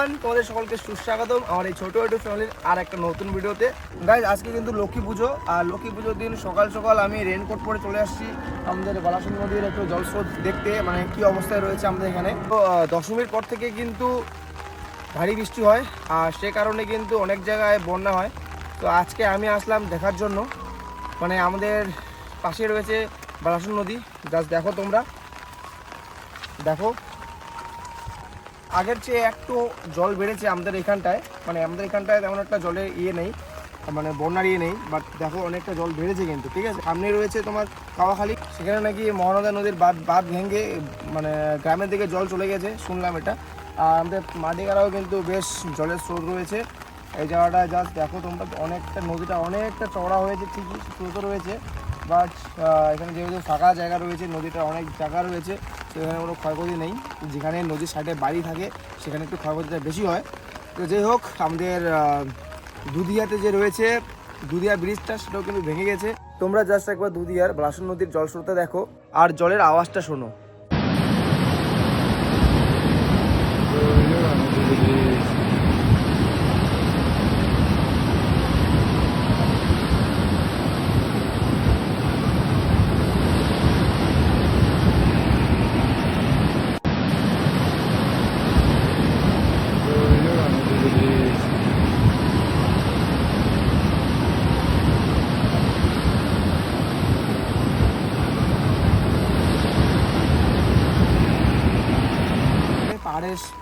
Everyone, তোমাদের সকলকে সুস্বাগতম আমার এই ছোট ইউটিউব চ্যানেলের আর একটা নতুন ভিডিওতে। গাইজ, আজকে কিন্তু লক্ষ্মী পুজো, আর লক্ষ্মী পুজোর দিন সকাল সকাল আমি রেনকোট পরে চলে আসছি আমাদের বালাসন নদীর একটু জলস্রোত দেখতে, মানে কি অবস্থায় রয়েছে আমাদের এখানে। তো দশমীর পর থেকে কিন্তু ভারী বৃষ্টি হয়, আর সে কারণে কিন্তু অনেক জায়গায় বন্যা হয়। তো আজকে আমি আসলাম দেখার জন্য, মানে আমাদের পাশে রয়েছে বালাসন নদী। জাস্ট দেখো, তোমরা দেখো, আগের চেয়ে একটু জল বেড়েছে আমাদের এখানটায়, মানে আমাদের এখানটায় তেমন একটা জলের নেই, মানে বন্যার নেই, বাট দেখো অনেকটা জল বেড়েছে কিন্তু। ঠিক আছে, সামনে রয়েছে তোমার কাওয়াখালী, সেখানে নাকি মহানদা নদীর বাঁধ ভেঙে মানে গ্রামের দিকে জল চলে গেছে শুনলাম এটা। আর আমাদের মাটিগাড়াও কিন্তু বেশ জলের স্রোত রয়েছে এই জায়গাটা। জাস্ট দেখো তোমরা, অনেকটা নদীটা অনেকটা চওড়া হয়েছে, ঠিকই স্রোত রয়েছে, বাট এখানে যেহেতু ফাঁকা জায়গা রয়েছে, নদীটা অনেক জায়গা রয়েছে, তো এখানে কোনো ক্ষয়ক্ষতি নেই। যেখানে নদীর সাইডে বাড়ি থাকে সেখানে একটু ক্ষয়ক্ষতিটা বেশি হয়। তো যাই হোক, আমাদের দুধিয়াতে যে রয়েছে দুধিয়া ব্রিজটা, সেটাও কিন্তু ভেঙে গেছে। তোমরা জাস্ট একবার দুধিয়ার বালাসন নদীর জলস্রোতটা দেখো আর জলের আওয়াজটা শোনো।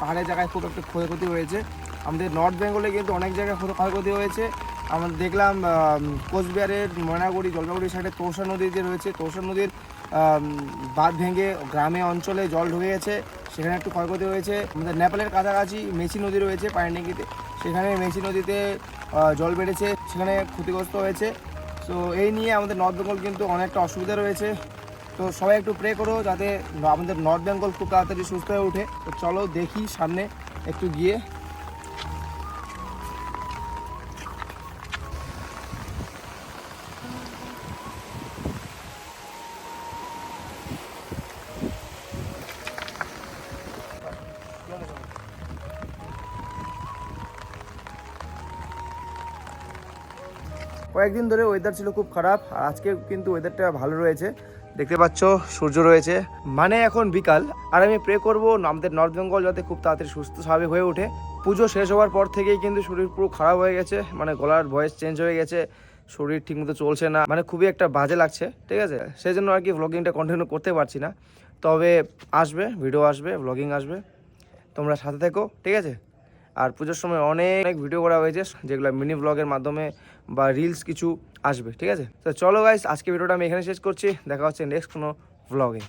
পাহাড়ের জায়গায় খুব একটা ক্ষয়ক্ষতি হয়েছে। আমাদের নর্থ বেঙ্গলে কিন্তু অনেক জায়গায় ক্ষয়ক্ষতি হয়েছে। আমরা দেখলাম কোচবিহারের ময়নাগুড়ি, জলপাইগুড়ি সাইডে তোষা নদী যে রয়েছে, তোষা নদীর বাঁধ ভেঙে গ্রামে অঞ্চলে জল ঢুকে গেছে, সেখানে একটু ক্ষয়ক্ষতি হয়েছে। আমাদের নেপালের কাছাকাছি মেচি নদী রয়েছে পায়নিকিতে, সেখানে মেচি নদীতে জল বেড়েছে, সেখানে ক্ষতিগ্রস্ত হয়েছে। তো এই নিয়ে আমাদের নর্থ বেঙ্গল কিন্তু অনেকটা অসুবিধা রয়েছে। তো সবাই একটু প্রে করো যাতে আমাদের নর্থ বেঙ্গল খুব তাড়াতাড়ি সুস্থ হয়ে ওঠে। তো চলো দেখি সামনে একটু গিয়ে। কয়েকদিন ধরে ওয়েদার ছিল খুব খারাপ, আর আজকে কিন্তু ওয়েদারটা ভালো রয়েছে। দেখতে পাচ্ছ সূর্য রয়েছে, মানে এখন বিকাল। আর আমি প্রে করবো আমাদের নর্থ বেঙ্গল যাতে খুব তাড়াতাড়ি সুস্থ স্বাভাবিক হয়ে ওঠে। পুজো শেষ হওয়ার পর থেকেই কিন্তু শরীর পুরো খারাপ হয়ে গেছে, মানে গলার ভয়েস চেঞ্জ হয়ে গেছে, শরীর ঠিকমতো চলছে না, মানে খুবই একটা বাজে লাগছে। ঠিক আছে, সেই জন্য আর কি ভ্লগিংটা কন্টিনিউ করতে পারছি না। তবে আসবে, ভিডিও আসবে, ভ্লগিং আসবে, তোমরা সাথে থেকো। ঠিক আছে, আর পুজোর সময় অনেক ভিডিও করা হয়েছে, যেগুলো মিনি ব্লগের মাধ্যমে বা রিলস কিছু আসবে। ঠিক আছে, তো চলো গাইস, আজকে ভিডিওটা আমি এখানে শেষ করছি। দেখা হচ্ছে নেক্সট কোনো ব্লগে।